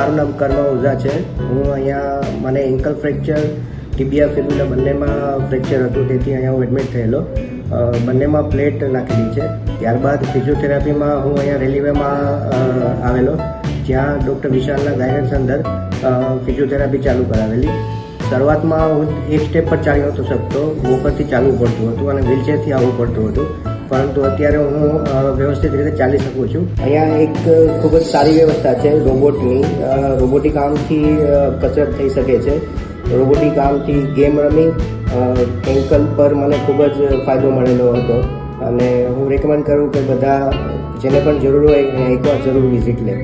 મારું નામ કર્મ ઓઝા છે. હું અહીંયા મને એન્કલ ફ્રેક્ચર, ટીબિયા ફિબ્યુલા બંનેમાં ફ્રેક્ચર હતું, તેથી અહીંયા હું એડમિટ થયેલો. બંનેમાં પ્લેટ નાખેલી છે. ત્યારબાદ ફિઝિયોથેરાપીમાં હું અહીંયા રેલવેમાં આવેલો, જ્યાં ડૉક્ટર વિશાલના ગાઈડન્સ અંદર ફિઝિયોથેરાપી ચાલુ કરાવેલી. શરૂઆતમાં હું એક સ્ટેપ પર ચાલી નહોતો શકતો, વોકરથી ચાલવું પડતું હતું અને વ્હીલચેરથી આવવું પડતું હતું, પરંતુ અત્યારે હું વ્યવસ્થિત રીતે ચાલી શકું છું. અહીંયા એક ખૂબ જ સારી વ્યવસ્થા છે રોબોટની. રોબોટિક આર્મથી કસરત થઈ શકે છે. રોબોટિક આર્મથી ગેમ રમી એન્કલ પર મને ખૂબ જ ફાયદો મળેલો હતો અને હું રેકમેન્ડ કરું કે બધા જેને પણ જરૂર હોય એકવાર જરૂર વિઝિટ લે.